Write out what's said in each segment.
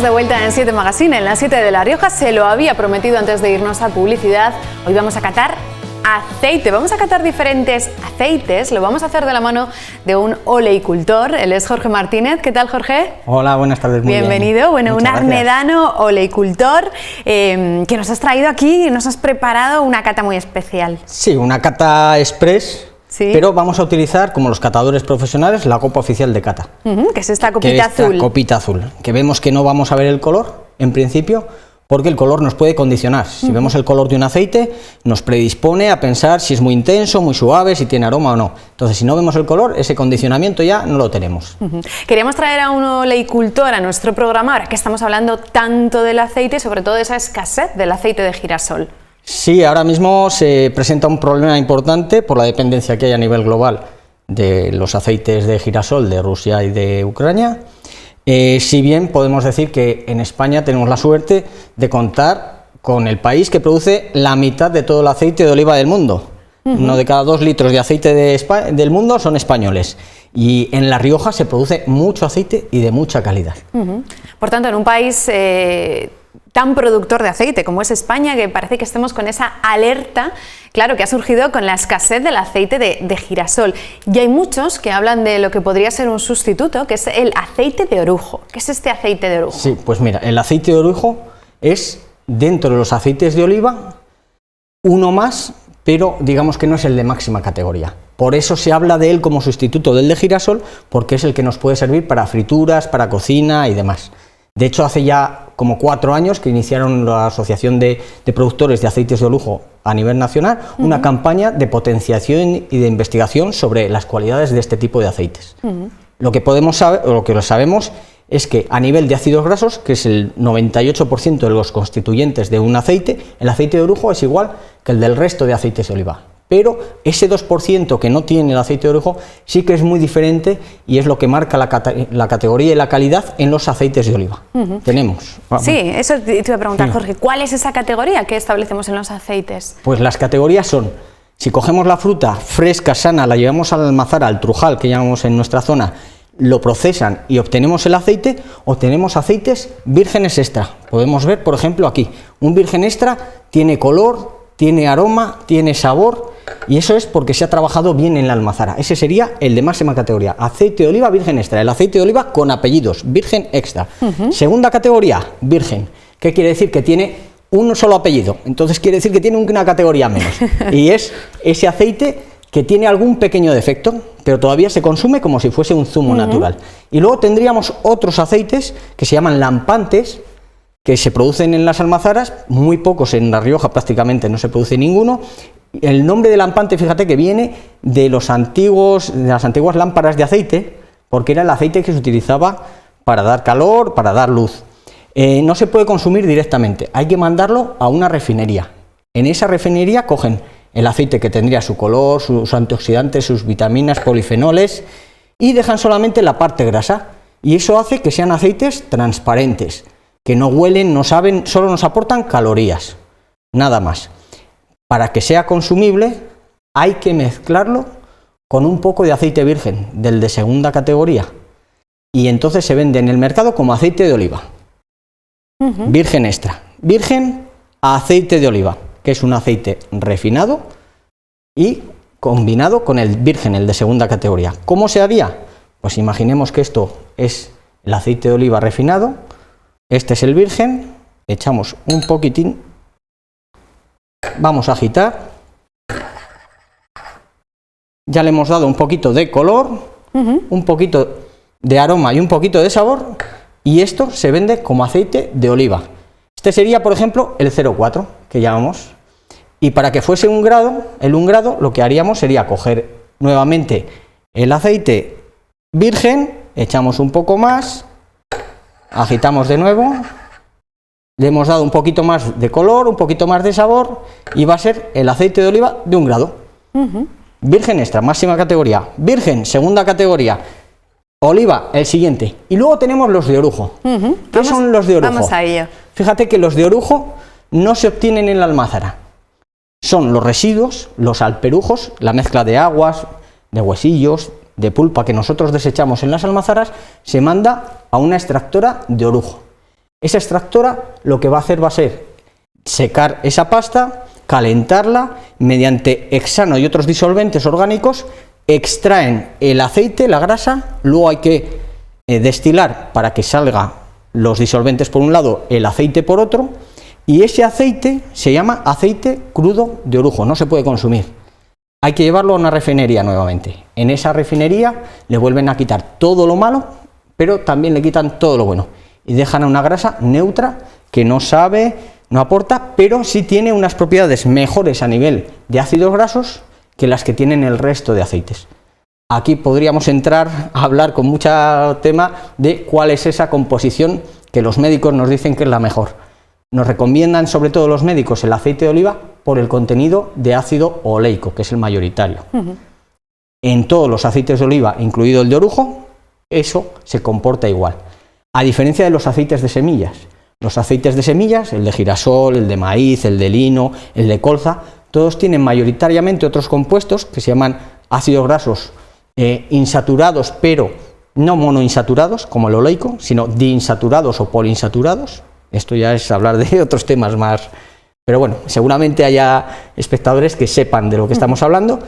de vuelta en 7 Magazine, en la 7 de La Rioja. Se lo había prometido antes de irnos a publicidad. Hoy vamos a catar aceite. Vamos a catar diferentes aceites. Lo vamos a hacer de la mano de un oleicultor. Él es Jorge Martínez. ¿Qué tal, Jorge? Hola, buenas tardes. Muy bienvenido. Bien. Bueno, un arnedano oleicultor que nos has traído aquí y nos has preparado una cata muy especial. Sí, una cata express. Sí. Pero vamos a utilizar, como los catadores profesionales, la copa oficial de cata. Que es esta copita azul. Esta copita azul, que vemos que no vamos a ver el color, en principio, porque el color nos puede condicionar. Si vemos el color de un aceite, nos predispone a pensar si es muy intenso, muy suave, si tiene aroma o no. Entonces, si no vemos el color, ese condicionamiento ya no lo tenemos. Queríamos traer a un oleicultor a nuestro programa, ahora que estamos hablando tanto del aceite y sobre todo de esa escasez del aceite de girasol. Sí, ahora mismo se presenta un problema importante por la dependencia que hay a nivel global de los aceites de girasol de Rusia y de Ucrania. Si bien podemos decir que en España tenemos la suerte de contar con el país que produce la mitad de todo el aceite de oliva del mundo. Uno de cada 2 litros de aceite del mundo son españoles. Y en La Rioja se produce mucho aceite y de mucha calidad. Por tanto, en un país tan productor de aceite como es España, que parece que estemos con esa alerta, claro, que ha surgido con la escasez del aceite de girasol. Y hay muchos que hablan de lo que podría ser un sustituto, que es el aceite de orujo. ¿Qué es este aceite de orujo? Sí, pues mira, el aceite de orujo es, dentro de los aceites de oliva, uno más, pero digamos que no es el de máxima categoría. Por eso se habla de él como sustituto del de girasol, porque es el que nos puede servir para frituras, para cocina y demás. De hecho, hace ya como 4 años que iniciaron la Asociación de Productores de Aceites de Orujo a nivel nacional una campaña de potenciación y de investigación sobre las cualidades de este tipo de aceites. Lo que podemos saber, o lo que sabemos, es que a nivel de ácidos grasos, que es el 98% de los constituyentes de un aceite, el aceite de orujo es igual que el del resto de aceites de oliva. Pero ese 2% que no tiene el aceite de orujo sí que es muy diferente y es lo que marca la categoría y la calidad en los aceites de oliva. Tenemos. Sí, eso te iba a preguntar, Jorge, ¿cuál es esa categoría que establecemos en los aceites? Pues las categorías son, si cogemos la fruta fresca, sana, la llevamos a la almazara, al trujal que llamamos en nuestra zona, lo procesan y obtenemos el aceite, obtenemos aceites vírgenes extra. Podemos ver, por ejemplo, aquí, un virgen extra tiene color, tiene aroma, tiene sabor, y eso es porque se ha trabajado bien en la almazara. Ese sería el de máxima categoría, aceite de oliva virgen extra, el aceite de oliva con apellidos, virgen extra. Segunda categoría, virgen. ¿Qué quiere decir? Que tiene un solo apellido, entonces quiere decir que tiene una categoría menos, y es ese aceite que tiene algún pequeño defecto, pero todavía se consume como si fuese un zumo natural. Y luego tendríamos otros aceites que se llaman lampantes, que se producen en las almazaras, muy pocos en La Rioja, prácticamente no se produce ninguno. El nombre de lampante, fíjate que viene de las antiguas lámparas de aceite, porque era el aceite que se utilizaba para dar calor, para dar luz. No se puede consumir directamente, hay que mandarlo a una refinería. En esa refinería cogen el aceite que tendría su color, sus antioxidantes, sus vitaminas, polifenoles, y dejan solamente la parte grasa. Y eso hace que sean aceites transparentes, que no huelen, no saben, solo nos aportan calorías, nada más. Para que sea consumible hay que mezclarlo con un poco de aceite virgen, del de segunda categoría, y entonces se vende en el mercado como aceite de oliva, virgen extra, virgen a aceite de oliva, que es un aceite refinado y combinado con el virgen, el de segunda categoría. ¿Cómo se haría? Pues imaginemos que esto es el aceite de oliva refinado. Este es el virgen, echamos un poquitín, vamos a agitar, ya le hemos dado un poquito de color, un poquito de aroma y un poquito de sabor, y esto se vende como aceite de oliva. Este sería, por ejemplo, el 0,4 que llamamos, y para que fuese un grado, lo que haríamos sería coger nuevamente el aceite virgen, echamos un poco más, agitamos de nuevo, le hemos dado un poquito más de color, un poquito más de sabor, y va a ser el aceite de oliva de 1 grado. Virgen extra, máxima categoría. Virgen, segunda categoría. Oliva, el siguiente. Y luego tenemos los de orujo. ¿Qué son los de orujo? Vamos a ello. Fíjate que los de orujo no se obtienen en la almazara. Son los residuos, los alperujos, la mezcla de aguas, de huesillos, de pulpa que nosotros desechamos en las almazaras, se manda a una extractora de orujo. Esa extractora lo que va a hacer va a ser secar esa pasta, calentarla, mediante hexano y otros disolventes orgánicos, extraen el aceite, la grasa, luego hay que destilar para que salga los disolventes por un lado, el aceite por otro, y ese aceite se llama aceite crudo de orujo, no se puede consumir. Hay que llevarlo a una refinería nuevamente. En esa refinería le vuelven a quitar todo lo malo, pero también le quitan todo lo bueno. Y dejan a una grasa neutra que no sabe, no aporta, pero sí tiene unas propiedades mejores a nivel de ácidos grasos que las que tienen el resto de aceites. Aquí podríamos entrar a hablar con mucho tema de cuál es esa composición que los médicos nos dicen que es la mejor. Nos recomiendan sobre todo los médicos el aceite de oliva por el contenido de ácido oleico, que es el mayoritario. En todos los aceites de oliva, incluido el de orujo, eso se comporta igual. A diferencia de los aceites de semillas. Los aceites de semillas, el de girasol, el de maíz, el de lino, el de colza, todos tienen mayoritariamente otros compuestos que se llaman ácidos grasos insaturados, pero no monoinsaturados, como el oleico, sino diinsaturados o poliinsaturados. Esto ya es hablar de otros temas más, pero bueno, seguramente haya espectadores que sepan de lo que estamos hablando.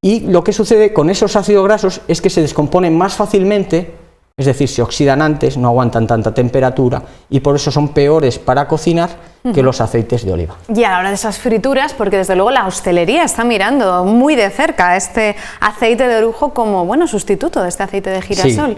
Y lo que sucede con esos ácidos grasos es que se descomponen más fácilmente, es decir, se oxidan antes, no aguantan tanta temperatura y por eso son peores para cocinar que los aceites de oliva. Y a la hora de esas frituras, porque desde luego la hostelería está mirando muy de cerca este aceite de orujo como bueno sustituto de este aceite de girasol.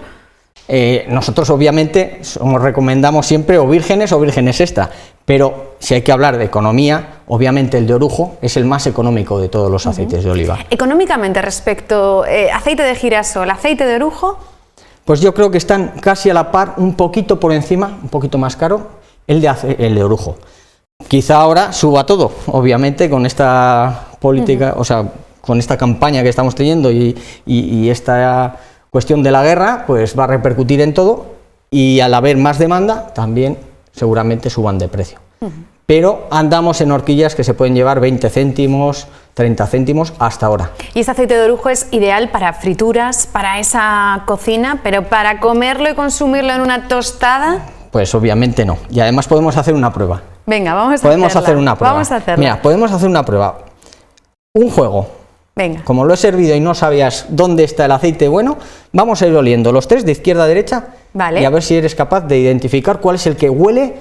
Sí. Nosotros obviamente recomendamos siempre o vírgenes extra, pero si hay que hablar de economía, obviamente el de orujo es el más económico de todos los aceites de oliva. Económicamente, respecto aceite de girasol, aceite de orujo, pues yo creo que están casi a la par, un poquito por encima, un poquito más caro, el de orujo. Quizá ahora suba todo, obviamente con esta política, o sea, con esta campaña que estamos teniendo y esta cuestión de la guerra, pues va a repercutir en todo y al haber más demanda también seguramente suban de precio. Pero andamos en horquillas que se pueden llevar 20 céntimos, 30 céntimos hasta ahora. Y este aceite de orujo es ideal para frituras, para esa cocina, pero para comerlo y consumirlo en una tostada. Pues obviamente no. Y además podemos hacer una prueba. Venga, vamos a podemos hacer una prueba. Vamos a hacerla. Mira, podemos hacer una prueba. Un juego. Venga. Como lo he servido y no sabías dónde está el aceite bueno, vamos a ir oliendo los tres de izquierda a derecha. Vale. Y a ver si eres capaz de identificar cuál es el que huele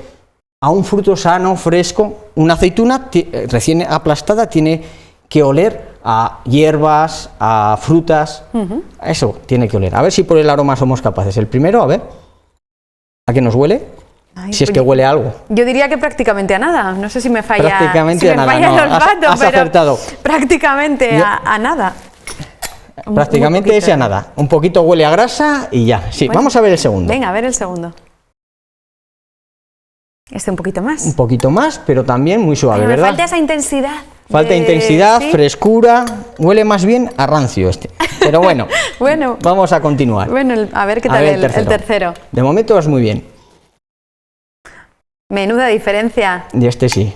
a un fruto sano, fresco. Una aceituna recién aplastada tiene que oler a hierbas, a frutas. Eso tiene que oler. A ver si por el aroma somos capaces. El primero, a ver. ¿A qué nos huele? Ay, si es que huele a algo. Yo diría que prácticamente a nada. No sé si me falla, prácticamente a nada. Falla No, el olfato, has pero acertado. Prácticamente a nada. Prácticamente ese a nada. Un poquito huele a grasa y ya. Sí, bueno, vamos a ver el segundo. Venga, a ver el segundo. Un poquito más. Un poquito más, pero también muy suave, pero ¿verdad? Falta esa intensidad. Falta intensidad, ¿sí? Frescura. Huele más bien a rancio este. Pero bueno, bueno, vamos a continuar. Bueno, a ver qué tal el tercero. De momento vas muy bien. Menuda diferencia. Y este sí.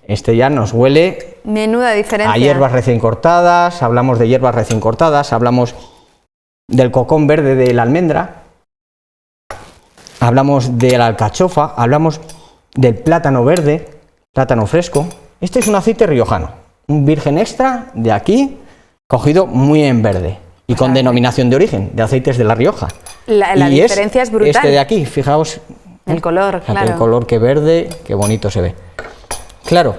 Este ya nos huele. Menuda diferencia. A hierbas recién cortadas. Hablamos de hierbas recién cortadas. Hablamos del cocón verde de la almendra. Hablamos de la alcachofa. Hablamos del plátano verde, plátano fresco. Este es un aceite riojano, un virgen extra de aquí, cogido muy en verde y con denominación de origen, de aceites de La Rioja. La diferencia es brutal. Este de aquí, fijaos. El color, claro. El color que verde, qué bonito se ve. Claro,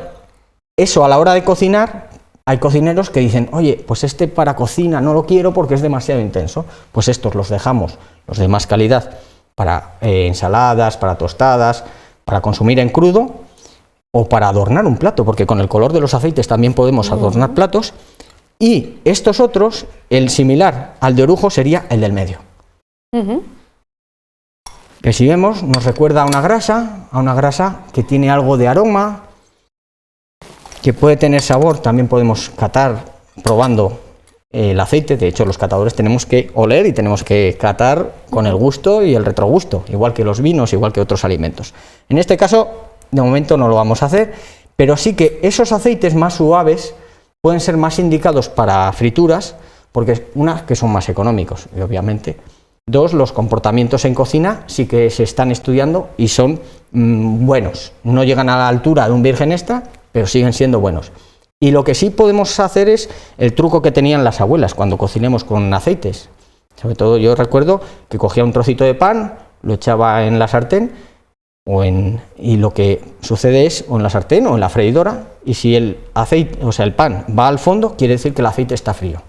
eso a la hora de cocinar, hay cocineros que dicen, oye, pues este para cocina no lo quiero porque es demasiado intenso. Pues estos los dejamos, los de más calidad, para ensaladas, para tostadas, para consumir en crudo o para adornar un plato, porque con el color de los aceites también podemos adornar platos. Y estos otros, el similar al de orujo sería el del medio. Que si vemos nos recuerda a una grasa que tiene algo de aroma, que puede tener sabor. También podemos catar probando el aceite. De hecho, los catadores tenemos que oler y tenemos que catar con el gusto y el retrogusto, igual que los vinos, igual que otros alimentos. En este caso, de momento no lo vamos a hacer, pero sí que esos aceites más suaves pueden ser más indicados para frituras, porque unas que son más económicos y obviamente Dos, los comportamientos en cocina sí que se están estudiando y son buenos. No llegan a la altura de un virgen extra, pero siguen siendo buenos. Y lo que sí podemos hacer es el truco que tenían las abuelas cuando cocinemos con aceites. Sobre todo yo recuerdo que cogía un trocito de pan, lo echaba en la sartén, y lo que sucede es o en la sartén o en la freidora, y si el aceite, o sea, el pan va al fondo, quiere decir que el aceite está frío.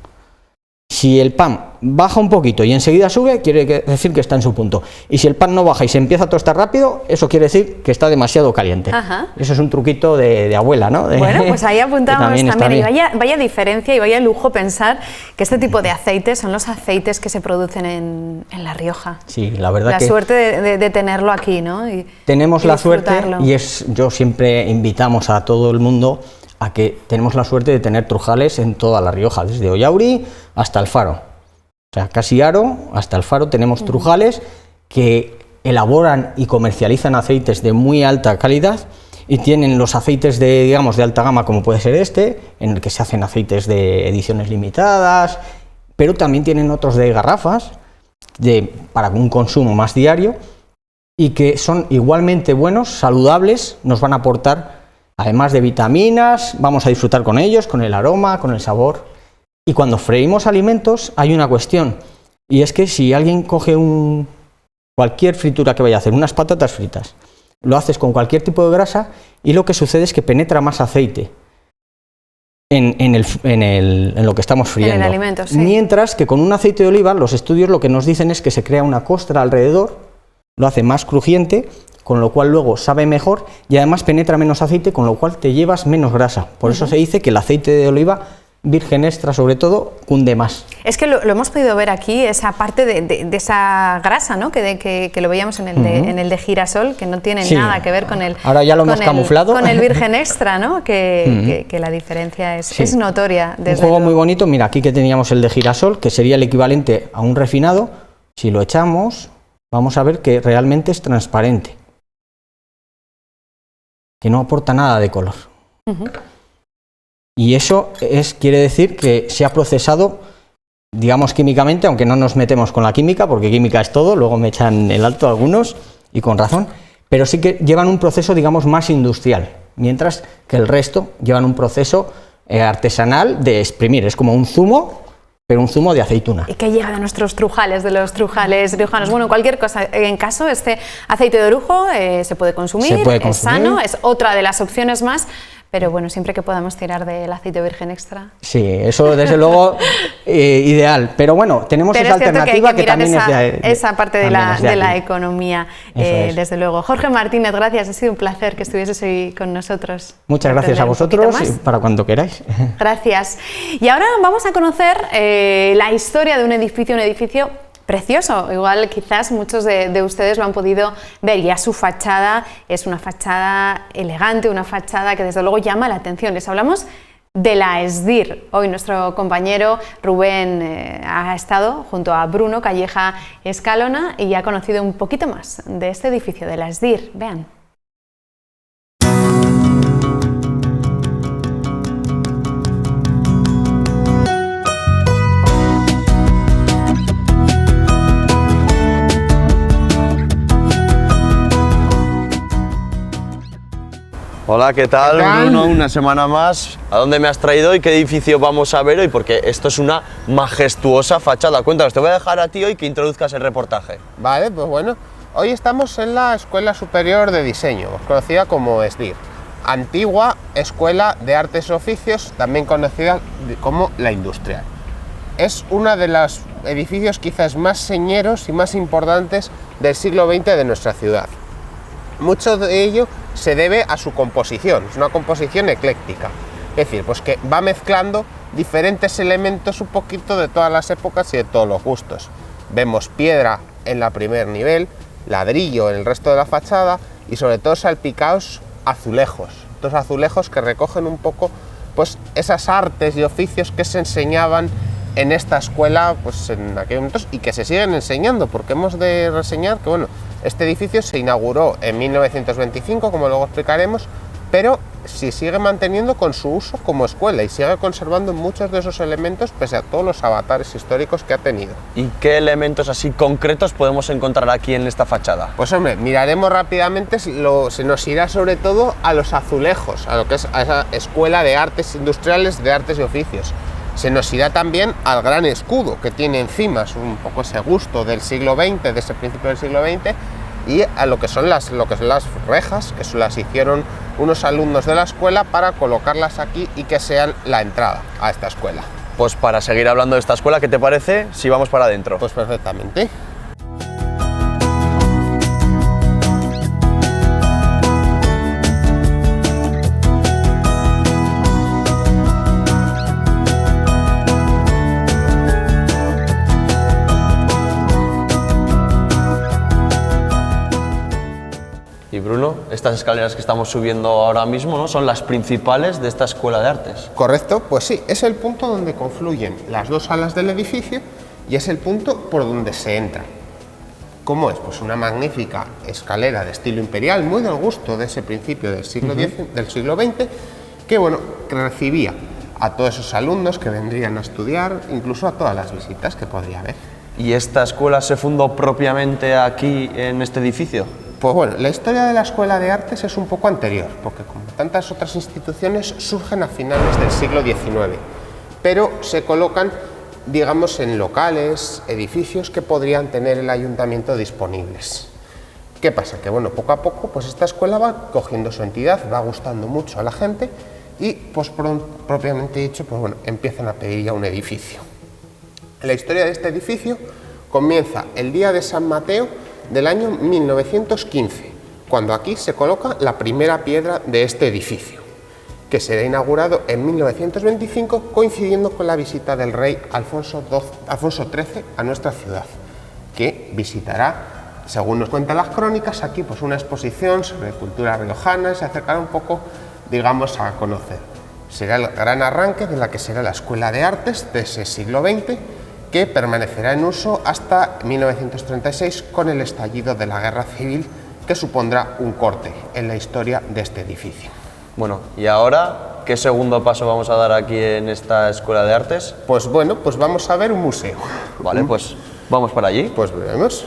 Si el pan baja un poquito y enseguida sube, quiere decir que está en su punto. Y si el pan no baja y se empieza a tostar rápido, eso quiere decir que está demasiado caliente. Ajá. Eso es un truquito de abuela, ¿no? Bueno, pues ahí apuntamos también. Y vaya diferencia y vaya lujo pensar que este tipo de aceites son los aceites que se producen en La Rioja. Sí, la verdad que... La suerte de tenerlo aquí, ¿no? Tenemos la suerte, y yo siempre invitamos a todo el mundo a que tenemos la suerte de tener trujales en toda La Rioja, desde Ollauri hasta el Faro. O sea, casi Aro hasta el Faro tenemos trujales que elaboran y comercializan aceites de muy alta calidad, y tienen los aceites de alta gama, como puede ser este, en el que se hacen aceites de ediciones limitadas, pero también tienen otros de garrafas para un consumo más diario, y que son igualmente buenos, saludables, nos van a aportar, además de vitaminas, vamos a disfrutar con ellos, con el aroma, con el sabor. Y cuando freímos alimentos hay una cuestión, y es que si alguien coge cualquier fritura que vaya a hacer, unas patatas fritas, lo haces con cualquier tipo de grasa, y lo que sucede es que penetra más aceite en lo que estamos friendo. En el alimento, sí. Mientras que con un aceite de oliva, los estudios lo que nos dicen es que se crea una costra alrededor, lo hace más crujiente, con lo cual luego sabe mejor, y además penetra menos aceite, con lo cual te llevas menos grasa. Por eso se dice que el aceite de oliva virgen extra, sobre todo, cunde más. Es que lo hemos podido ver aquí, esa parte de esa grasa, ¿no? que lo veíamos en el de girasol, que no tiene nada que ver con el... Ahora ya lo hemos camuflado. Con el virgen extra, ¿no? Que la diferencia es notoria. Un juego muy bonito, mira, aquí que teníamos el de girasol, que sería el equivalente a un refinado. Si lo echamos, vamos a ver que realmente es transparente, que no aporta nada de color. Y eso quiere decir que se ha procesado, digamos, químicamente, aunque no nos metemos con la química, porque química es todo, luego me echan el alto algunos, y con razón, pero sí que llevan un proceso, digamos, más industrial, mientras que el resto llevan un proceso artesanal de exprimir, es como un zumo, pero un zumo de aceituna. ¿Y qué llega de nuestros trujales, de los trujales riojanos? Bueno, cualquier cosa, en caso, este aceite de orujo se puede consumir, es sano, es otra de las opciones más, pero bueno, siempre que podamos tirar del aceite virgen extra. Sí, eso desde luego ideal, pero bueno, tenemos esa alternativa que también es esa parte de la economía, desde luego. Jorge Martínez, gracias, ha sido un placer que estuvieses hoy con nosotros. Muchas gracias a vosotros y para cuando queráis. Gracias. Y ahora vamos a conocer la historia de un edificio precioso. Igual quizás muchos de ustedes lo han podido ver, ya su fachada es una fachada elegante, una fachada que desde luego llama la atención. Les hablamos de la SDIR. Hoy nuestro compañero Rubén ha estado junto a Bruno Calleja Escalona y ha conocido un poquito más de este edificio, de la SDIR. Vean. Hola, ¿qué tal, Bruno? Una semana más. ¿A dónde me has traído y qué edificio vamos a ver hoy? Porque esto es una majestuosa fachada. Cuéntanos, te voy a dejar a ti hoy que introduzcas el reportaje. Vale, pues bueno, hoy estamos en la Escuela Superior de Diseño, conocida como SDIR, antigua Escuela de Artes y Oficios, también conocida como la Industrial. Es uno de los edificios quizás más señeros y más importantes del siglo XX de nuestra ciudad. Mucho de ello se debe a su composición, es una composición ecléctica, es decir, pues que va mezclando diferentes elementos un poquito de todas las épocas y de todos los gustos. Vemos piedra en el primer nivel, ladrillo en el resto de la fachada y sobre todo salpicados azulejos, estos azulejos que recogen un poco pues esas artes y oficios que se enseñaban en esta escuela pues en aquellos momentos y que se siguen enseñando, porque hemos de reseñar que bueno, este edificio se inauguró en 1925, como luego explicaremos, pero se sigue manteniendo con su uso como escuela y sigue conservando muchos de esos elementos pese a todos los avatares históricos que ha tenido. ¿Y qué elementos así concretos podemos encontrar aquí en esta fachada? Pues hombre, miraremos rápidamente, se nos irá sobre todo a los azulejos, a lo que es a esa escuela de artes industriales, de artes y oficios. Se nos irá también al gran escudo que tiene encima, es un poco ese gusto del siglo XX, de ese principio del siglo XX, y a lo que son las rejas, que las hicieron unos alumnos de la escuela para colocarlas aquí y que sean la entrada a esta escuela. Pues para seguir hablando de esta escuela, ¿qué te parece si vamos para adentro? Pues perfectamente. Y Bruno, estas escaleras que estamos subiendo ahora mismo, ¿no?, son las principales de esta escuela de artes. Correcto, pues sí, es el punto donde confluyen las dos alas del edificio y es el punto por donde se entra. ¿Cómo es? Pues una magnífica escalera de estilo imperial, muy del gusto de ese principio del siglo XX, que bueno, que recibía a todos esos alumnos que vendrían a estudiar, incluso a todas las visitas que podría haber. ¿Y esta escuela se fundó propiamente aquí en este edificio? Pues bueno, la historia de la Escuela de Artes es un poco anterior, porque como tantas otras instituciones surgen a finales del siglo XIX, pero se colocan, digamos, en locales, edificios que podrían tener el ayuntamiento disponibles. ¿Qué pasa? Que bueno, poco a poco, pues esta escuela va cogiendo su entidad, va gustando mucho a la gente y, pues propiamente dicho, pues bueno, empiezan a pedir ya un edificio. La historia de este edificio comienza el día de San Mateo del año 1915, cuando aquí se coloca la primera piedra de este edificio, que será inaugurado en 1925, coincidiendo con la visita del rey Alfonso XIII a nuestra ciudad, que visitará, según nos cuentan las crónicas, aquí pues una exposición sobre cultura riojana y se acercará un poco, digamos, a conocer. Será el gran arranque de la que será la Escuela de Artes de ese siglo XX, que permanecerá en uso hasta 1936 con el estallido de la Guerra Civil, que supondrá un corte en la historia de este edificio. Bueno, y ahora, ¿qué segundo paso vamos a dar aquí en esta Escuela de Artes? Pues bueno, pues vamos a ver un museo. Vale, pues vamos para allí. Pues veremos.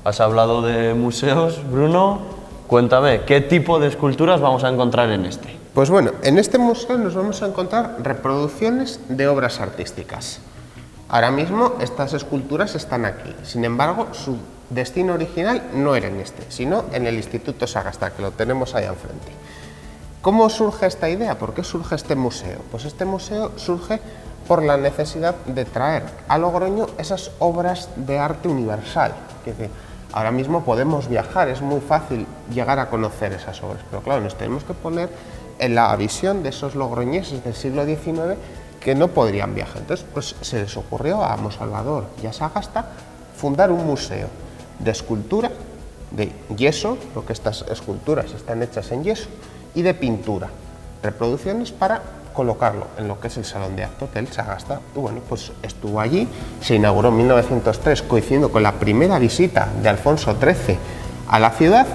Has hablado de museos, Bruno. Cuéntame, ¿qué tipo de esculturas vamos a encontrar en este? Pues bueno, en este museo nos vamos a encontrar reproducciones de obras artísticas. Ahora mismo estas esculturas están aquí, sin embargo su destino original no era en este, sino en el Instituto Sagasta, que lo tenemos ahí enfrente. ¿Cómo surge esta idea? ¿Por qué surge este museo? Pues este museo surge por la necesidad de traer a Logroño esas obras de arte universal. Ahora mismo podemos viajar, es muy fácil llegar a conocer esas obras, pero claro, nos tenemos que poner en la visión de esos logroñeses del siglo XIX que no podrían viajar. Entonces, pues se les ocurrió a Monsalvador y a Sagasta fundar un museo de escultura, de yeso, porque estas esculturas están hechas en yeso, y de pintura, reproducciones para colocarlo en lo que es el salón de actos del Sagasta. Y bueno, pues estuvo allí, se inauguró en 1903, coincidiendo con la primera visita de Alfonso XIII a la ciudad,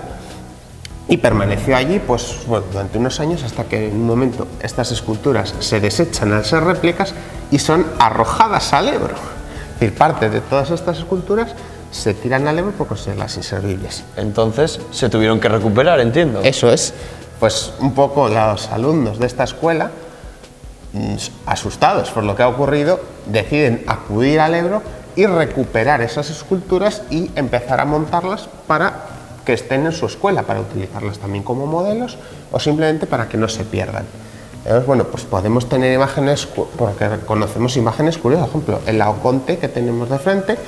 y permaneció allí pues, bueno, durante unos años, hasta que en un momento estas esculturas se desechan al ser réplicas y son arrojadas al Ebro. Es decir, parte de todas estas esculturas se tiran al Ebro por considerarlas inservibles. Entonces se tuvieron que recuperar, entiendo. Eso es, pues un poco los alumnos de esta escuela, asustados por lo que ha ocurrido, deciden acudir al Ebro y recuperar esas esculturas y empezar a montarlas para que estén en su escuela, para utilizarlas también como modelos o simplemente para que no se pierdan. Entonces, bueno, pues podemos tener imágenes, porque conocemos imágenes curiosas. Por ejemplo, el Laoconte que tenemos de frente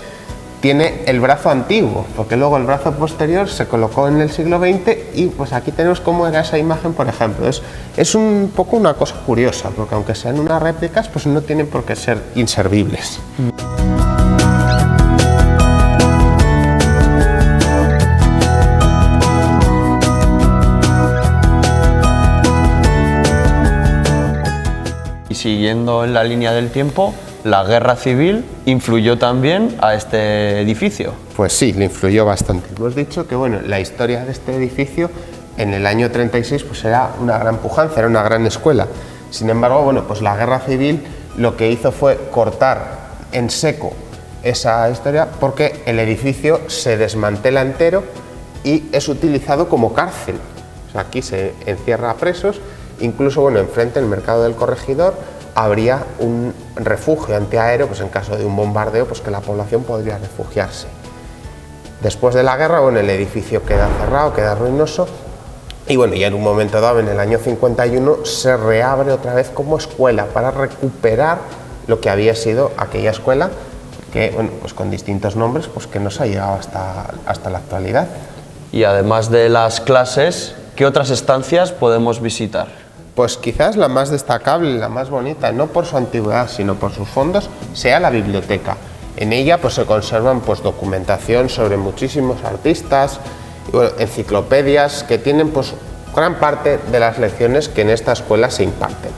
tiene el brazo antiguo, porque luego el brazo posterior se colocó en el siglo XX y pues aquí tenemos cómo era esa imagen, por ejemplo. Es un poco una cosa curiosa, porque aunque sean unas réplicas, pues no tienen por qué ser inservibles. siguiendo en la línea del tiempo, la guerra civil influyó también a este edificio. Pues sí, le influyó bastante. Hemos dicho que bueno, la historia de este edificio en el año 36 pues era una gran pujanza, era una gran escuela. Sin embargo, bueno, pues la guerra civil lo que hizo fue cortar en seco esa historia porque el edificio se desmantela entero y es utilizado como cárcel. O sea, aquí se encierra a presos, incluso bueno, enfrente en el mercado del Corregidor habría un refugio antiaéreo, pues en caso de un bombardeo, pues que la población podría refugiarse. Después de la guerra, bueno, el edificio queda cerrado, queda ruinoso, y bueno, ya en un momento dado, en el año 51, se reabre otra vez como escuela para recuperar lo que había sido aquella escuela, que bueno, pues con distintos nombres, pues que nos ha llegado hasta la actualidad. Y además de las clases, ¿qué otras estancias podemos visitar? Pues quizás la más destacable, la más bonita, no por su antigüedad, sino por sus fondos, sea la biblioteca. En ella pues se conservan pues documentación sobre muchísimos artistas, y, bueno, enciclopedias que tienen pues gran parte de las lecciones que en esta escuela se imparten.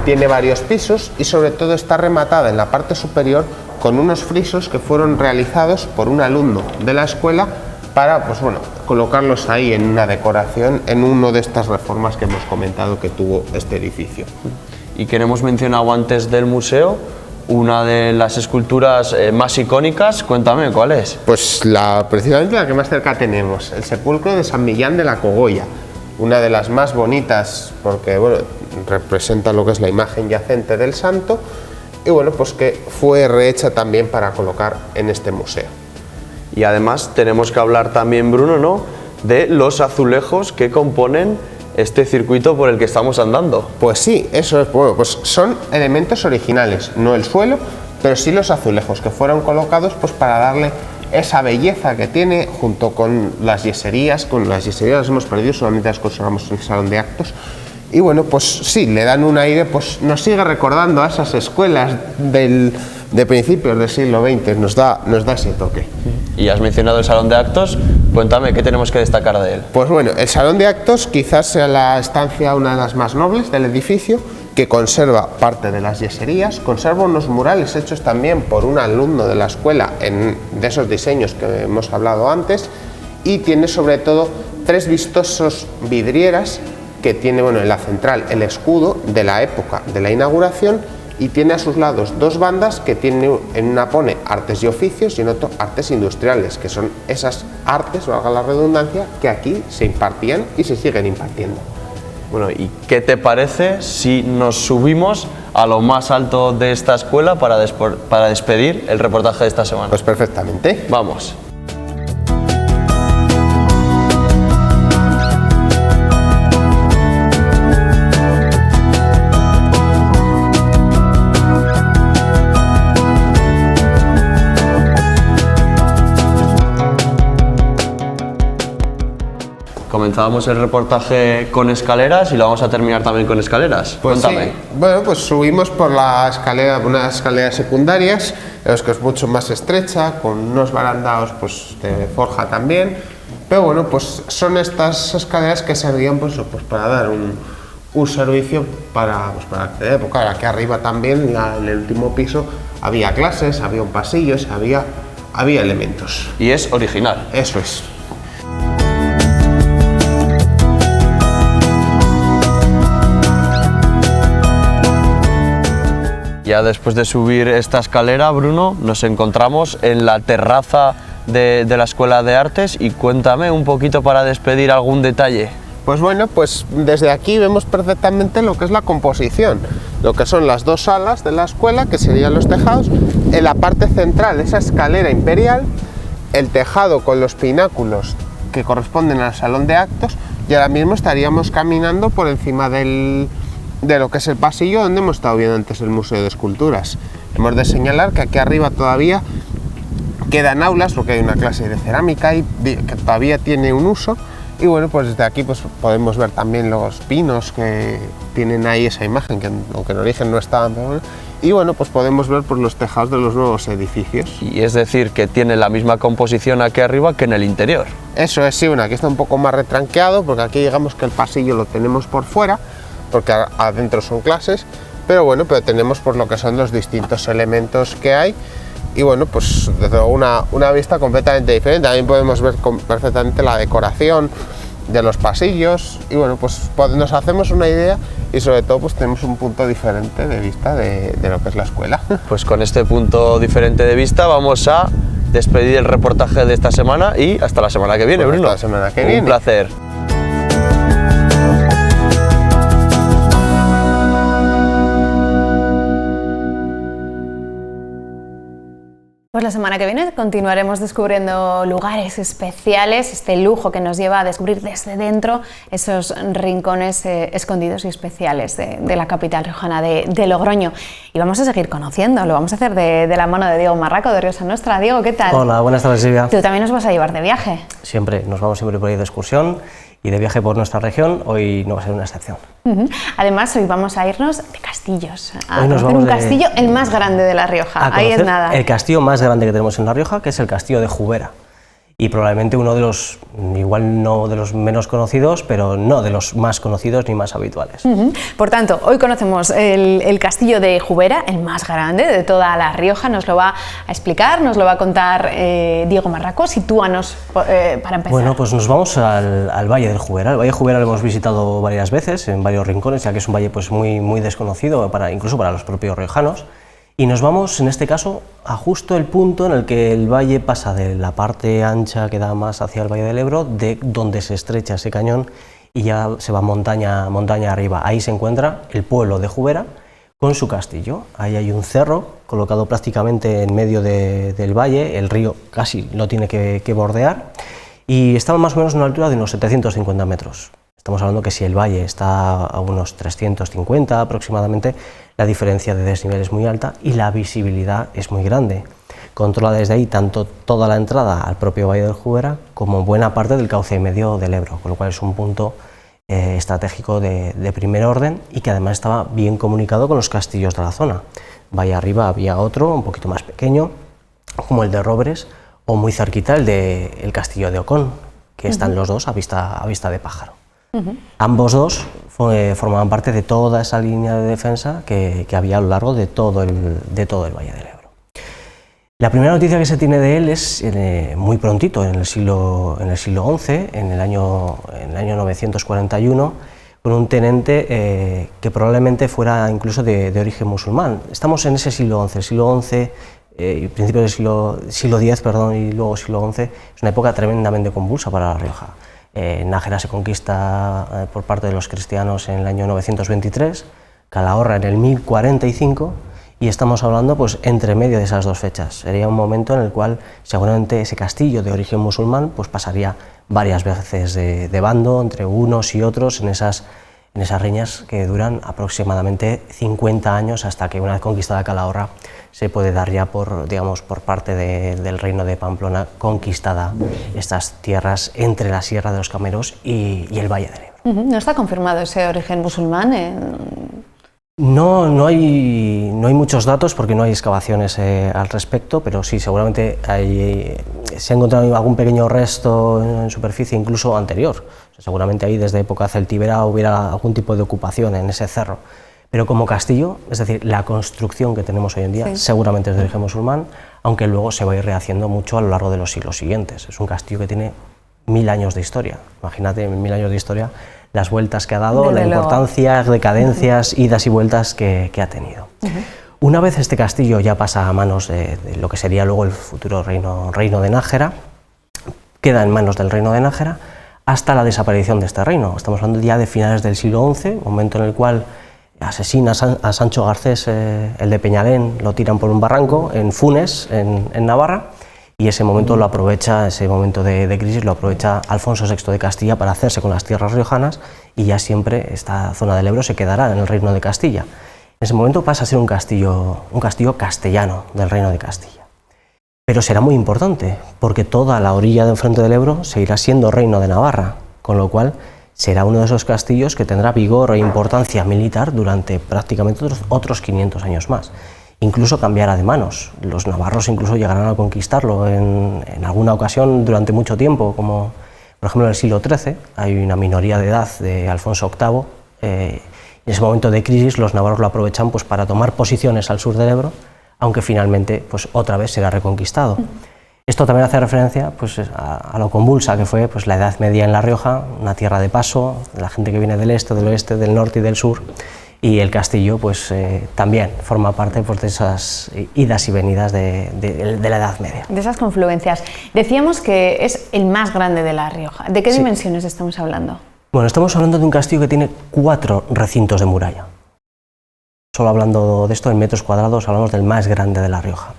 Tiene varios pisos y sobre todo está rematada en la parte superior con unos frisos que fueron realizados por un alumno de la escuela para pues bueno, colocarlos ahí en una decoración en una de estas reformas que hemos comentado que tuvo este edificio. Y que hemos mencionado antes del museo, una de las esculturas más icónicas, cuéntame, ¿cuál es? Pues precisamente la que más cerca tenemos, el sepulcro de San Millán de la Cogolla, una de las más bonitas porque bueno, representa lo que es la imagen yacente del santo y bueno, pues que fue rehecha también para colocar en este museo. Y además tenemos que hablar también, Bruno, ¿no?, de los azulejos que componen este circuito por el que estamos andando. Pues sí, eso es, bueno, pues son elementos originales, no el suelo, pero sí los azulejos que fueron colocados pues para darle esa belleza que tiene junto con las yeserías. Con las yeserías las hemos perdido, solamente las conservamos en el salón de actos. Y bueno, pues sí, le dan un aire, pues nos sigue recordando a esas escuelas de principios del siglo XX, nos da ese toque. Y has mencionado el salón de actos, cuéntame, ¿qué tenemos que destacar de él? Pues bueno, el salón de actos quizás sea la estancia una de las más nobles del edificio, que conserva parte de las yeserías, conserva unos murales hechos también por un alumno de la escuela de esos diseños que hemos hablado antes, y tiene sobre todo 3 vistosos vidrieras que tiene bueno, en la central el escudo de la época de la inauguración y tiene a sus lados 2 bandas que tiene, en una pone artes y oficios y en otro artes industriales, que son esas artes, valga la redundancia, que aquí se impartían y se siguen impartiendo. Bueno, ¿y qué te parece si nos subimos a lo más alto de esta escuela para despedir el reportaje de esta semana? Pues perfectamente. Vamos. Comenzábamos el reportaje con escaleras y lo vamos a terminar también con escaleras. Pues cuéntame. Sí. Bueno, pues subimos por la escalera, unas escaleras secundarias, que es mucho más estrecha, con unos barandados pues, de forja también. Pero bueno, pues son estas escaleras que servían pues para dar un servicio para acceder. Porque claro, aquí arriba también, en el último piso, había clases, había un pasillo, había elementos. Y es original. Eso es. Ya después de subir esta escalera, Bruno, nos encontramos en la terraza de la Escuela de Artes y cuéntame un poquito para despedir algún detalle. Pues bueno, pues desde aquí vemos perfectamente lo que es la composición, lo que son las 2 salas de la escuela, que serían los tejados, en la parte central esa escalera imperial, el tejado con los pináculos que corresponden al salón de actos, y ahora mismo estaríamos caminando por encima de lo que es el pasillo donde hemos estado viendo antes el Museo de Esculturas. Hemos de señalar que aquí arriba todavía quedan aulas, porque hay una clase de cerámica y que todavía tiene un uso, y bueno, pues desde aquí pues podemos ver también los pinos que tienen ahí esa imagen, que aunque en origen no estaban, pero bueno, y bueno, pues podemos ver pues, los tejados de los nuevos edificios. Y es decir, que tiene la misma composición aquí arriba que en el interior. Eso es, sí, bueno, aquí está un poco más retranqueado, porque aquí digamos que el pasillo lo tenemos por fuera, porque adentro son clases, pero bueno, pero tenemos por lo que son los distintos elementos que hay. Y bueno, pues desde una vista completamente diferente. También podemos ver perfectamente la decoración de los pasillos y bueno, pues nos hacemos una idea y sobre todo pues tenemos un punto diferente de vista de lo que es la escuela. Pues con este punto diferente de vista vamos a despedir el reportaje de esta semana y hasta la semana que viene, Pues Bruno. hasta la semana que viene. Un placer. Pues la semana que viene continuaremos descubriendo lugares especiales, este lujo que nos lleva a descubrir desde dentro esos rincones escondidos y especiales de la capital riojana de Logroño. Y vamos a seguir conociendo, lo vamos a hacer de la mano de Diego Marraco, de Riosa Nostra. Diego, ¿qué tal? Hola, buenas tardes, Silvia. Tú también nos vas a llevar de viaje. Siempre, nos vamos siempre por ahí de excursión y de viaje por nuestra región, hoy no va a ser una excepción. Además, hoy vamos a irnos de castillos, a Hoy nos conocer vamos un castillo, el más grande de La Rioja, A ahí es conocer nada. el castillo más grande que tenemos en La Rioja, que es el castillo de Jubera. Y probablemente uno de los, igual no de los menos conocidos, pero no de los más conocidos ni más habituales. Por tanto, hoy conocemos el castillo de Jubera, el más grande de toda La Rioja. Nos lo va a explicar, nos lo va a contar Diego Marraco. Sitúanos para empezar. Bueno, pues nos vamos al Valle del Jubera. El Valle del Jubera lo hemos visitado varias veces, en varios rincones, ya que es un valle pues, muy desconocido, incluso para los propios riojanos. Y nos vamos, en este caso, a justo el punto en el que el valle pasa de la parte ancha que da más hacia el Valle del Ebro, de donde se estrecha ese cañón y ya se va montaña arriba. Ahí se encuentra el pueblo de Jubera con su castillo. Ahí hay un cerro colocado prácticamente en medio del valle, el río casi lo tiene que bordear y estamos más o menos a una altura de unos 750 metros. Estamos hablando que si el valle está a unos 350 aproximadamente, la diferencia de desnivel es muy alta y la visibilidad es muy grande. Controla desde ahí tanto toda la entrada al propio Valle del Jubera como buena parte del cauce medio del Ebro, con lo cual es un punto estratégico de primer orden y que además estaba bien comunicado con los castillos de la zona. Valle arriba había otro, un poquito más pequeño, como el de Robres, o muy cerquita el castillo de Ocón, que están los dos a vista de pájaro. Ambos dos formaban parte de toda esa línea de defensa que había a lo largo de todo el Valle del Ebro. La primera noticia que se tiene de él es muy prontito, en el siglo XI, en el año 941, con un tenente que probablemente fuera incluso de origen musulmán. Estamos en ese siglo XI, el siglo XI, principios del siglo X, perdón, y luego siglo XI, es una época tremendamente convulsa para La Rioja. Nájera se conquista por parte de los cristianos en el año 923, Calahorra en el 1045 y estamos hablando pues entre medio de esas dos fechas. Sería un momento en el cual seguramente ese castillo de origen musulmán pues pasaría varias veces de bando entre unos y otros en esas riñas que duran aproximadamente 50 años hasta que una vez conquistada Calahorra se puede dar ya por parte del reino de Pamplona conquistada estas tierras entre la Sierra de los Cameros y el Valle del Ebro. ¿No está confirmado ese origen musulmán? No hay muchos datos porque no hay excavaciones al respecto, pero sí, seguramente se ha encontrado algún pequeño resto en superficie, incluso anterior. O sea, seguramente ahí desde época celtíbera hubiera algún tipo de ocupación en ese cerro. Pero como castillo, es decir, la construcción que tenemos hoy en día, seguramente es de origen musulmán, aunque luego se va a ir rehaciendo mucho a lo largo de los siglos siguientes. Es un castillo que tiene 1000 años de historia. Imagínate, 1000 años de historia, las vueltas que ha dado, la importancia, decadencias, idas y vueltas que ha tenido. Una vez este castillo ya pasa a manos de lo que sería luego el futuro reino de Nájera, queda en manos del reino de Nájera hasta la desaparición de este reino. Estamos hablando ya de finales del siglo XI, momento en el cual asesina a Sancho Garcés, el de Peñalén, lo tiran por un barranco en Funes, en Navarra, y ese momento lo aprovecha, ese momento de crisis lo aprovecha Alfonso VI de Castilla para hacerse con las tierras riojanas y ya siempre esta zona del Ebro se quedará en el reino de Castilla. En ese momento pasa a ser un castillo castellano del reino de Castilla. Pero será muy importante porque toda la orilla de enfrente del Ebro seguirá siendo reino de Navarra, con lo cual será uno de esos castillos que tendrá vigor e importancia militar durante prácticamente otros 500 años más. Incluso cambiará de manos. Los navarros incluso llegarán a conquistarlo en alguna ocasión durante mucho tiempo, como por ejemplo en el siglo XIII hay una minoría de edad de Alfonso VIII En ese momento de crisis los navarros lo aprovechan pues, para tomar posiciones al sur del Ebro, aunque finalmente pues, otra vez será reconquistado. Esto también hace referencia pues, a lo convulsa que fue pues, la Edad Media en La Rioja, una tierra de paso, la gente que viene del este, del oeste, del norte y del sur, y el castillo pues, también forma parte pues, de esas idas y venidas de la Edad Media. De esas confluencias. Decíamos que es el más grande de La Rioja. ¿De qué dimensiones estamos hablando? Bueno, estamos hablando de un castillo que tiene 4 recintos de muralla. Solo hablando de esto en metros cuadrados hablamos del más grande de La Rioja.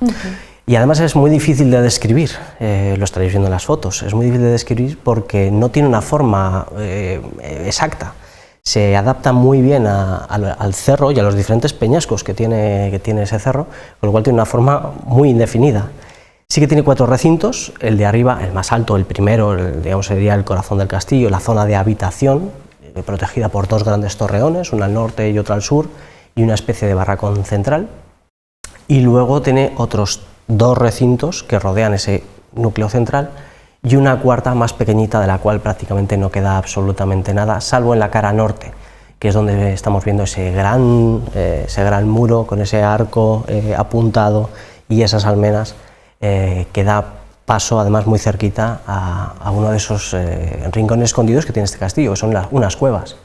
Y además es muy difícil de describir, lo estaréis viendo en las fotos, es muy difícil de describir porque no tiene una forma exacta. Se adapta muy bien al cerro y a los diferentes peñascos que tiene ese cerro, con lo cual tiene una forma muy indefinida. Sí que tiene 4 recintos, el de arriba, el más alto, el primero, digamos, sería el corazón del castillo, la zona de habitación, protegida por 2 grandes torreones, una al norte y otra al sur, y una especie de barracón central. Y luego tiene otros 2 recintos que rodean ese núcleo central, y una cuarta más pequeñita de la cual prácticamente no queda absolutamente nada, salvo en la cara norte, que es donde estamos viendo ese gran muro con ese arco apuntado y esas almenas que da paso, además muy cerquita, a uno de esos rincones escondidos que tiene este castillo, que son unas cuevas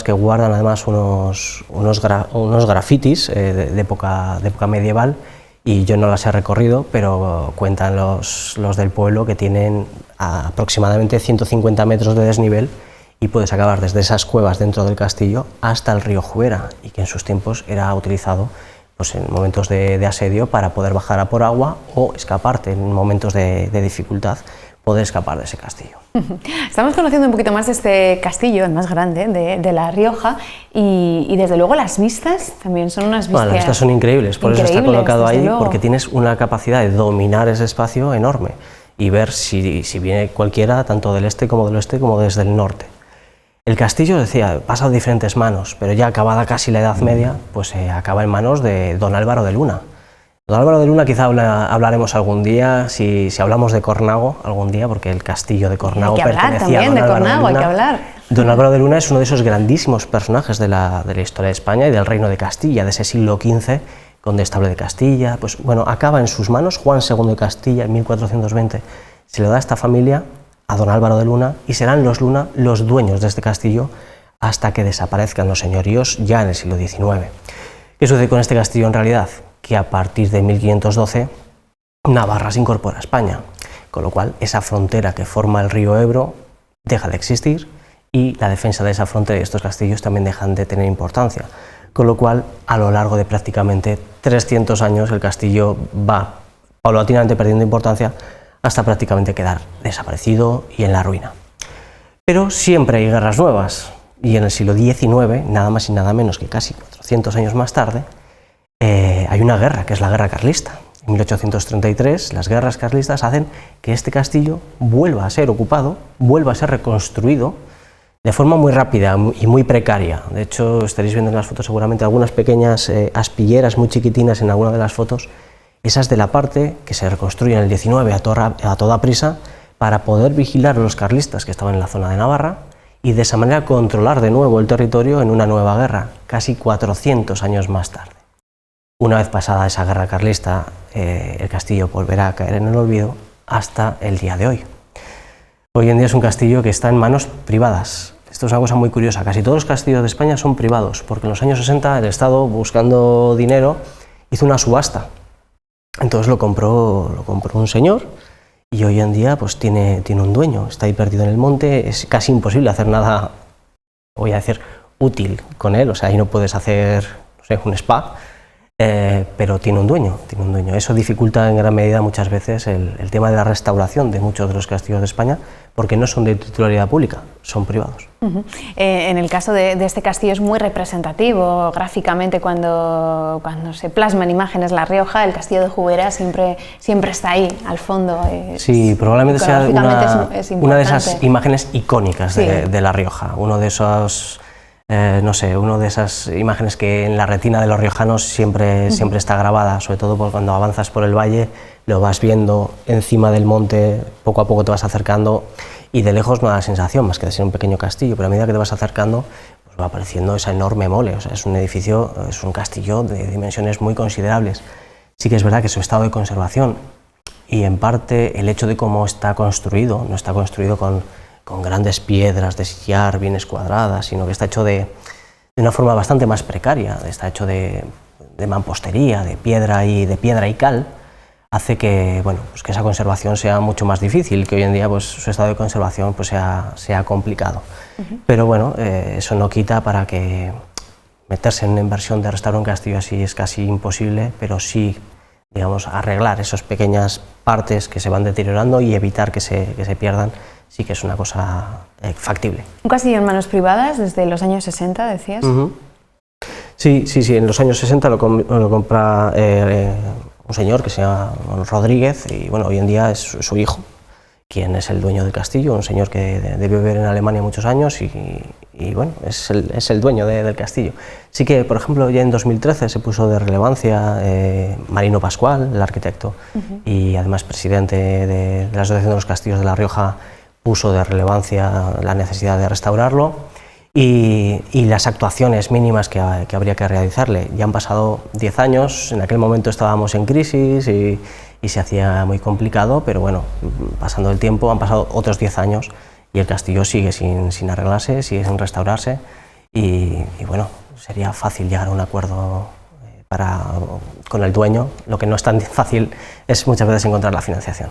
que guardan además unos grafitis de época medieval. Y yo no las he recorrido, pero cuentan los del pueblo que tienen aproximadamente 150 metros de desnivel y puedes acabar desde esas cuevas dentro del castillo hasta el río Jubera, y que en sus tiempos era utilizado pues, en momentos de asedio para poder bajar a por agua o escaparte en momentos de dificultad, poder escapar de ese castillo. Estamos conociendo un poquito más de este castillo, el más grande de La Rioja, y desde luego las vistas también son unas vistas. Bueno, las vistas son increíbles, por eso está colocado ahí, luego. Porque tienes una capacidad de dominar ese espacio enorme y ver si viene cualquiera, tanto del este como del oeste, como desde el norte. El castillo, decía, pasa a diferentes manos, pero ya acabada casi la Edad Media, pues acaba en manos de don Álvaro de Luna. Don Álvaro de Luna quizá hablaremos algún día, si hablamos de Cornago algún día, porque el castillo de Cornago pertenecía a don Álvaro de Luna. Hay que hablar. Don Álvaro de Luna es uno de esos grandísimos personajes de la historia de España y del Reino de Castilla, de ese siglo XV, condestable de Castilla. Pues bueno, acaba en sus manos Juan II de Castilla en 1420. Se le da a esta familia, a don Álvaro de Luna, y serán los Luna los dueños de este castillo hasta que desaparezcan los señoríos ya en el siglo XIX. ¿Qué sucede con este castillo en realidad? Que a partir de 1512 Navarra se incorpora a España, con lo cual esa frontera que forma el río Ebro deja de existir y la defensa de esa frontera y estos castillos también dejan de tener importancia, con lo cual a lo largo de prácticamente 300 años el castillo va paulatinamente perdiendo importancia hasta prácticamente quedar desaparecido y en la ruina. Pero siempre hay guerras nuevas, y en el siglo XIX, nada más y nada menos que casi 400 años más tarde, hay una guerra, que es la guerra carlista. En 1833, las guerras carlistas hacen que este castillo vuelva a ser ocupado, vuelva a ser reconstruido de forma muy rápida y muy precaria. De hecho, estaréis viendo en las fotos seguramente algunas pequeñas aspilleras muy chiquitinas en alguna de las fotos, esas de la parte que se reconstruye en el 19 a toda prisa para poder vigilar a los carlistas que estaban en la zona de Navarra y de esa manera controlar de nuevo el territorio en una nueva guerra, casi 400 años más tarde. Una vez pasada esa guerra carlista, el castillo volverá a caer en el olvido hasta el día de hoy. Hoy en día es un castillo que está en manos privadas. Esto es una cosa muy curiosa, casi todos los castillos de España son privados, porque en los años 60 el Estado, buscando dinero, hizo una subasta. Entonces lo compró un señor y hoy en día pues tiene un dueño, está ahí perdido en el monte, es casi imposible hacer nada, voy a decir, útil con él, o sea, ahí no puedes hacer, no sé, un spa, pero tiene un dueño. Eso dificulta en gran medida muchas veces el tema de la restauración de muchos de los castillos de España, porque no son de titularidad pública, son privados. En el caso de este castillo es muy representativo gráficamente cuando se plasman imágenes La Rioja, el castillo de Jubera siempre está ahí, al fondo. Sí, probablemente sea una de esas imágenes icónicas sí. de La Rioja, uno de esos... no sé, una de esas imágenes que en la retina de los riojanos siempre está grabada, sobre todo porque cuando avanzas por el valle lo vas viendo encima del monte, poco a poco te vas acercando y de lejos no da la sensación más que de ser un pequeño castillo, pero a medida que te vas acercando pues va apareciendo esa enorme mole. O sea, es un edificio, es un castillo de dimensiones muy considerables. Sí que es verdad que su estado de conservación y en parte el hecho de cómo está construido, no está construido con grandes piedras de sillar bien escuadradas, sino que está hecho de una forma bastante más precaria, está hecho de mampostería, de piedra y cal, hace que, bueno, pues que esa conservación sea mucho más difícil, que hoy en día pues, su estado de conservación pues, sea complicado. Pero bueno, eso no quita para que meterse en una inversión de restaurar un castillo así es casi imposible, pero sí, digamos, arreglar esas pequeñas partes que se van deteriorando y evitar que se pierdan, sí que es una cosa factible. Un castillo en manos privadas desde los años 60, decías. Sí, en los años 60 lo compra un señor que se llama Rodríguez y bueno, hoy en día es su hijo quien es el dueño del castillo, un señor que debió vivir en Alemania muchos años y bueno, es el dueño del castillo. Sí que, por ejemplo, ya en 2013 se puso de relevancia Marino Pascual, el arquitecto, y además presidente de la Asociación de los Castillos de La Rioja, puso de relevancia la necesidad de restaurarlo y las actuaciones mínimas que habría que realizarle. Ya han pasado 10 años, en aquel momento estábamos en crisis y se hacía muy complicado, pero bueno, pasando el tiempo han pasado otros 10 años y el castillo sigue sin arreglarse, sigue sin restaurarse y bueno, sería fácil llegar a un acuerdo con el dueño. Lo que no es tan fácil es muchas veces encontrar la financiación.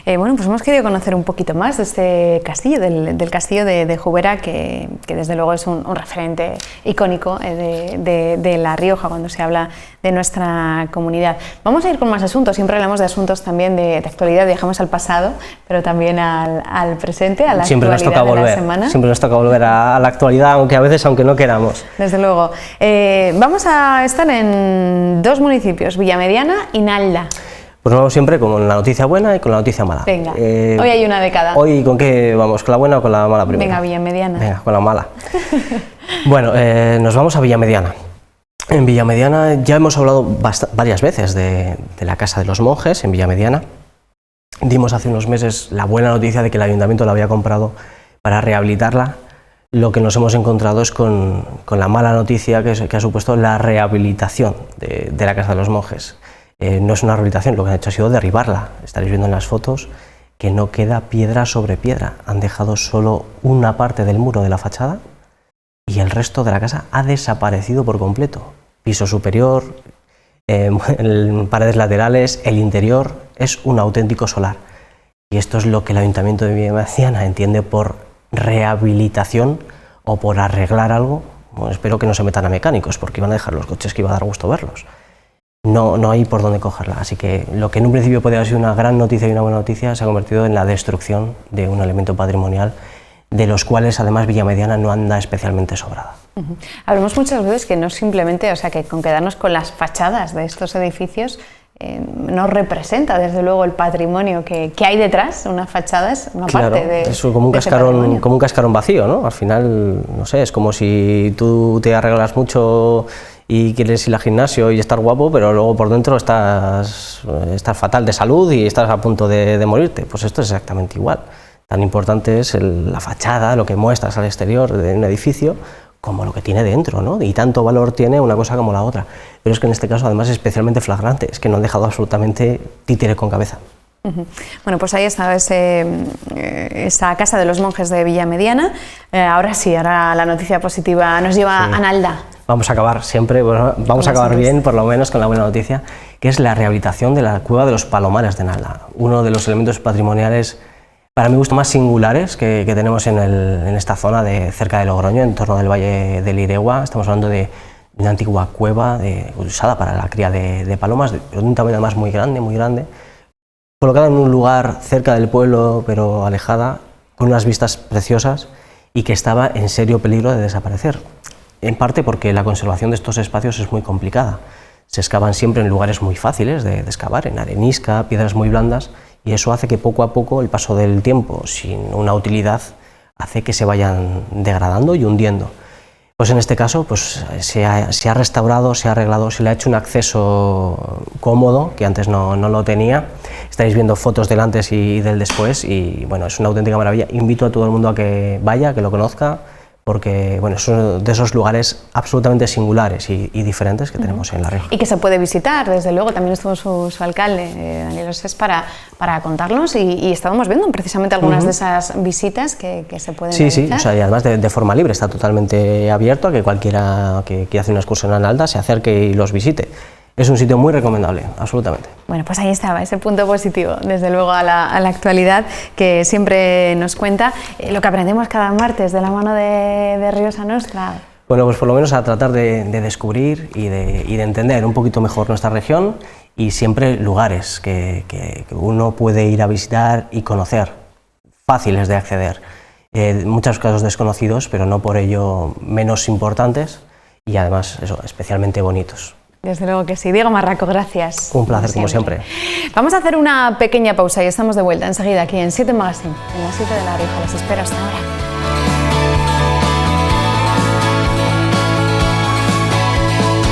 Bueno, pues hemos querido conocer un poquito más de este castillo, del castillo de Jubera, que desde luego es un referente icónico de La Rioja cuando se habla de nuestra comunidad. Vamos a ir con más asuntos, siempre hablamos de asuntos también de actualidad, viajamos al pasado, pero también al presente, a la actualidad de la semana. Siempre nos toca volver a la actualidad, aunque no queramos. Desde luego. Vamos a estar en dos municipios, Villamediana y Nalda. Pues vamos siempre con la noticia buena y con la noticia mala. Venga, hoy hay una de cada. ¿Hoy con qué vamos? ¿Con la buena o con la mala primero? Venga, Villamediana. Venga, con la mala. Bueno, nos vamos a Villamediana. En Villamediana ya hemos hablado varias veces de la Casa de los Monjes, en Villamediana. Dimos hace unos meses la buena noticia de que el Ayuntamiento la había comprado para rehabilitarla. Lo que nos hemos encontrado es con la mala noticia que ha supuesto la rehabilitación de la Casa de los Monjes. No es una rehabilitación, lo que han hecho ha sido derribarla. Estaréis viendo en las fotos que no queda piedra sobre piedra. Han dejado solo una parte del muro de la fachada y el resto de la casa ha desaparecido por completo. Piso superior, paredes laterales, el interior es un auténtico solar. Y esto es lo que el Ayuntamiento de Villamediana entiende por rehabilitación o por arreglar algo. Bueno, espero que no se metan a mecánicos porque iban a dejar los coches que iba a dar gusto verlos. No hay por dónde cogerla, así que lo que en un principio podía haber sido una gran noticia y una buena noticia se ha convertido en la destrucción de un elemento patrimonial de los cuales además Villamediana no anda especialmente sobrada. Hablamos muchas veces que no simplemente, o sea, que con quedarnos con las fachadas de estos edificios no representa desde luego el patrimonio que hay detrás. Una fachada es una parte de es como un cascarón vacío, ¿no? Al final, no sé, es como si tú te arreglas mucho y quieres ir al gimnasio y estar guapo, pero luego por dentro estás fatal de salud y estás a punto de morirte. Pues esto es exactamente igual. Tan importante es la fachada, lo que muestras al exterior de un edificio, como lo que tiene dentro, ¿no? Y tanto valor tiene una cosa como la otra. Pero es que en este caso además es especialmente flagrante, es que no han dejado absolutamente títere con cabeza. Bueno, pues ahí está esa Casa de los Monjes de Villamediana. Ahora sí, ahora la noticia positiva nos lleva a Nalda. Vamos a acabar siempre, vamos a acabar bien, por lo menos con la buena noticia, que es la rehabilitación de la Cueva de los Palomares de Nalda, uno de los elementos patrimoniales, para mi gusto, más singulares que tenemos en esta zona cerca de Logroño, en torno del Valle del Iregua. Estamos hablando de una antigua cueva usada para la cría de palomas, pero de un tamaño además muy grande, colocada en un lugar cerca del pueblo, pero alejada, con unas vistas preciosas y que estaba en serio peligro de desaparecer. En parte porque la conservación de estos espacios es muy complicada. Se excavan siempre en lugares muy fáciles de excavar, en arenisca, piedras muy blandas, y eso hace que poco a poco el paso del tiempo, sin una utilidad, hace que se vayan degradando y hundiendo. Pues en este caso pues, se ha restaurado, se ha arreglado, se le ha hecho un acceso cómodo, que antes no lo tenía. Estaréis viendo fotos del antes y del después, y bueno, es una auténtica maravilla. Invito a todo el mundo a que vaya, que lo conozca, porque bueno, es uno de esos lugares absolutamente singulares y diferentes que tenemos en La Rioja. Y que se puede visitar, desde luego, también estuvo su alcalde, Daniel Osés, para contarnos y estábamos viendo precisamente algunas de esas visitas que se pueden realizar. Sí, o sea, y además de forma libre, está totalmente abierto a que cualquiera que quiera hacer una excursión en Alda se acerque y los visite. Es un sitio muy recomendable, absolutamente. Bueno, pues ahí estaba, ese punto positivo, desde luego, a la actualidad que siempre nos cuenta lo que aprendemos cada martes de la mano de Rioja Nostra. Bueno, pues por lo menos a tratar de descubrir y de entender un poquito mejor nuestra región y siempre lugares que uno puede ir a visitar y conocer, fáciles de acceder. En muchos casos desconocidos, pero no por ello menos importantes y además eso, especialmente bonitos. Desde luego que sí. Diego Marraco, gracias. Un placer, como siempre. Vamos a hacer una pequeña pausa y estamos de vuelta enseguida aquí en 7 Magazine, en la 7 de La Rioja. Los espero hasta ahora.